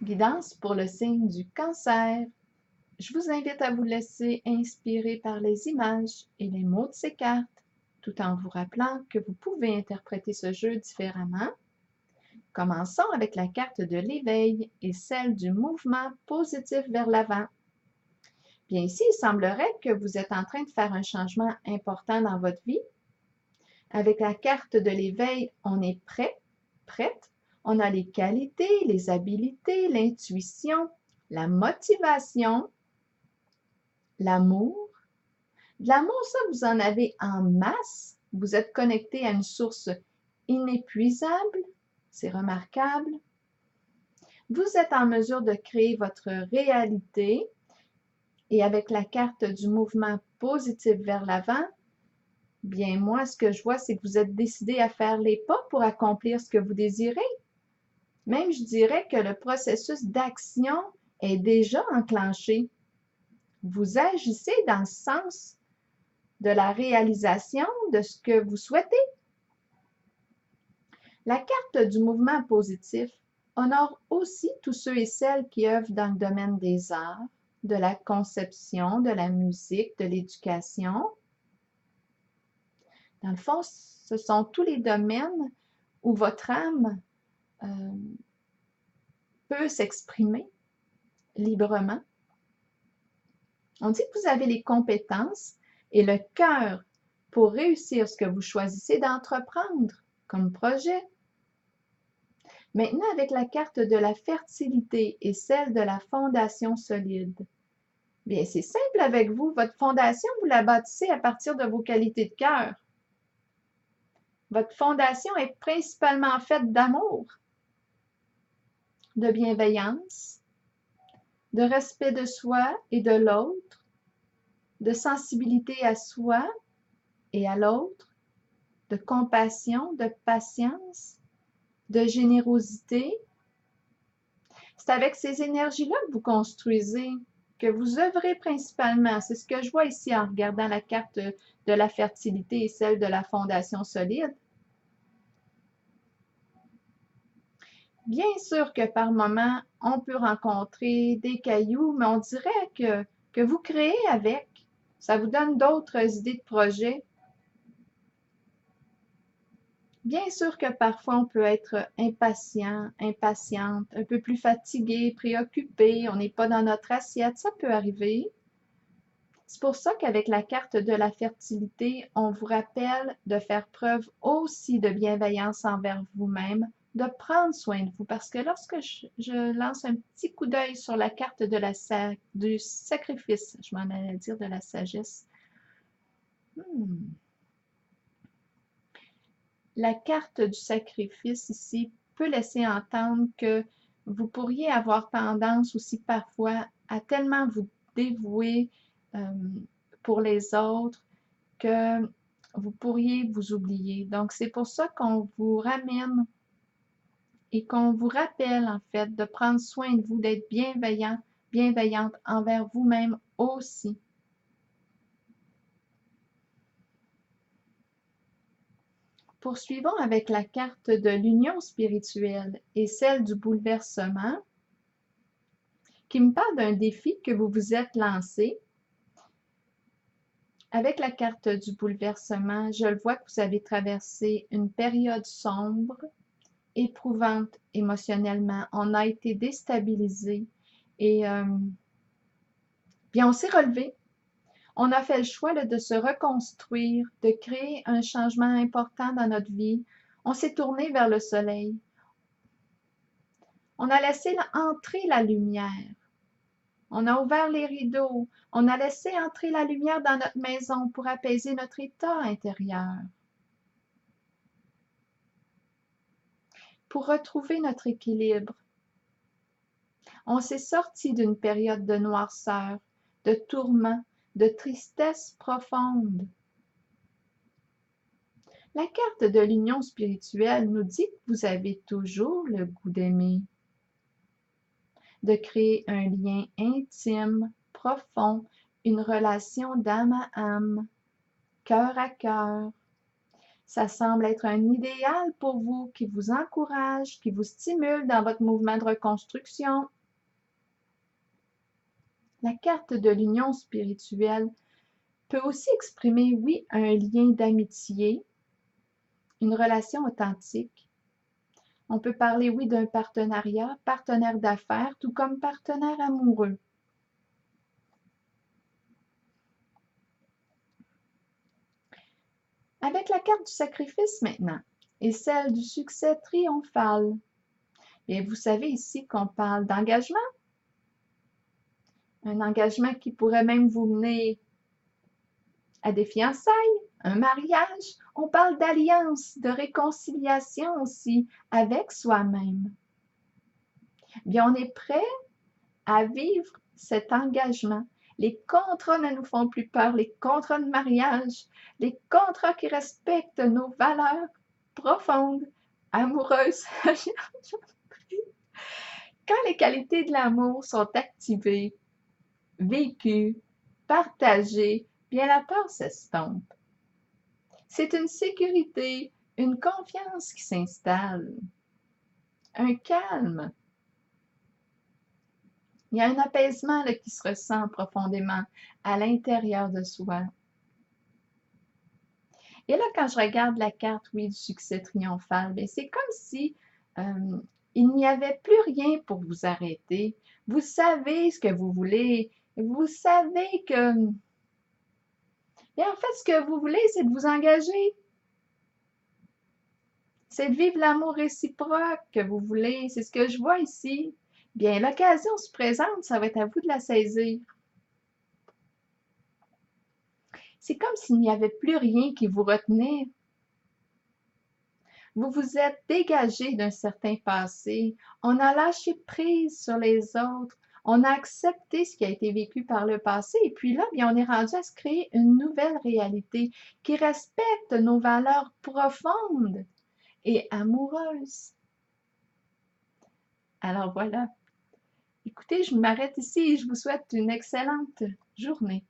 Guidance pour le signe du Cancer. Je vous invite à vous laisser inspirer par les images et les mots de ces cartes, tout en vous rappelant que vous pouvez interpréter ce jeu différemment. Commençons avec la carte de l'éveil et celle du mouvement positif vers l'avant. Bien ici, il semblerait que vous êtes en train de faire un changement important dans votre vie. Avec la carte de l'éveil, on est prêt, prête. On a les qualités, les habiletés, l'intuition, la motivation, l'amour. De l'amour, ça, vous en avez en masse. Vous êtes connecté à une source inépuisable. C'est remarquable. Vous êtes en mesure de créer votre réalité. Et avec la carte du mouvement positif vers l'avant, bien moi, ce que je vois, c'est que vous êtes décidé à faire les pas pour accomplir ce que vous désirez. Même, je dirais que le processus d'action est déjà enclenché. Vous agissez dans le sens de la réalisation de ce que vous souhaitez. La carte du mouvement positif honore aussi tous ceux et celles qui œuvrent dans le domaine des arts, de la conception, de la musique, de l'éducation. Dans le fond, ce sont tous les domaines où votre âme peut s'exprimer librement. On dit que vous avez les compétences et le cœur pour réussir ce que vous choisissez d'entreprendre comme projet. Maintenant, avec la carte de la fertilité et celle de la fondation solide, bien, c'est simple avec vous. Votre fondation, vous la bâtissez à partir de vos qualités de cœur. Votre fondation est principalement faite d'amour, de bienveillance, de respect de soi et de l'autre, de sensibilité à soi et à l'autre, de compassion, de patience, de générosité. C'est avec ces énergies-là que vous construisez, que vous œuvrez principalement. C'est ce que je vois ici en regardant la carte de la fertilité et celle de la fondation solide. Bien sûr que par moment, on peut rencontrer des cailloux, mais on dirait que vous créez avec. Ça vous donne d'autres idées de projets. Bien sûr que parfois on peut être impatient, impatiente, un peu plus fatigué, préoccupé, on n'est pas dans notre assiette, ça peut arriver. C'est pour ça qu'avec la carte de la fertilité, on vous rappelle de faire preuve aussi de bienveillance envers vous-même, de prendre soin de vous. Parce que lorsque je lance un petit coup d'œil sur la carte de du sacrifice, je m'en allais dire de la sagesse. La carte du sacrifice ici peut laisser entendre que vous pourriez avoir tendance aussi parfois à tellement vous dévouer pour les autres que vous pourriez vous oublier. Donc, c'est pour ça qu'on vous ramène et qu'on vous rappelle, en fait, de prendre soin de vous, d'être bienveillant, bienveillante envers vous-même aussi. Poursuivons avec la carte de l'union spirituelle et celle du bouleversement, qui me parle d'un défi que vous vous êtes lancé. Avec la carte du bouleversement, je le vois que vous avez traversé une période sombre, éprouvante émotionnellement. On a été déstabilisé et bien on s'est relevé. On a fait le choix là, de se reconstruire, de créer un changement important dans notre vie. On s'est tourné vers le soleil. On a laissé entrer la lumière. On a ouvert les rideaux. On a laissé entrer la lumière dans notre maison pour apaiser notre état intérieur. Pour retrouver notre équilibre. On s'est sorti d'une période de noirceur, de tourment, de tristesse profonde. La carte de l'union spirituelle nous dit que vous avez toujours le goût d'aimer, de créer un lien intime, profond, une relation d'âme à âme, cœur à cœur. Ça semble être un idéal pour vous qui vous encourage, qui vous stimule dans votre mouvement de reconstruction. La carte de l'union spirituelle peut aussi exprimer, oui, un lien d'amitié, une relation authentique. On peut parler, oui, d'un partenariat, partenaire d'affaires, tout comme partenaire amoureux. Avec la carte du sacrifice maintenant et celle du succès triomphal, bien, vous savez ici qu'on parle d'engagement, un engagement qui pourrait même vous mener à des fiançailles, un mariage. On parle d'alliance, de réconciliation aussi avec soi-même. Bien, on est prêt à vivre cet engagement. Les contrats ne nous font plus peur, les contrats de mariage, les contrats qui respectent nos valeurs profondes, amoureuses. Quand les qualités de l'amour sont activées, vécues, partagées, bien la peur s'estompe. C'est une sécurité, une confiance qui s'installe, un calme. Il y a un apaisement là, qui se ressent profondément à l'intérieur de soi. Et là, quand je regarde la carte, oui, du succès triomphal, c'est comme si il n'y avait plus rien pour vous arrêter. Vous savez ce que vous voulez. Vous savez que... Bien, en fait, ce que vous voulez, c'est de vous engager. C'est de vivre l'amour réciproque que vous voulez. C'est ce que je vois ici. Bien, l'occasion se présente, ça va être à vous de la saisir. C'est comme s'il n'y avait plus rien qui vous retenait. Vous vous êtes dégagé d'un certain passé. On a lâché prise sur les autres. On a accepté ce qui a été vécu par le passé. Et puis là, bien, on est rendu à se créer une nouvelle réalité qui respecte nos valeurs profondes et amoureuses. Alors voilà. Écoutez, je m'arrête ici et je vous souhaite une excellente journée.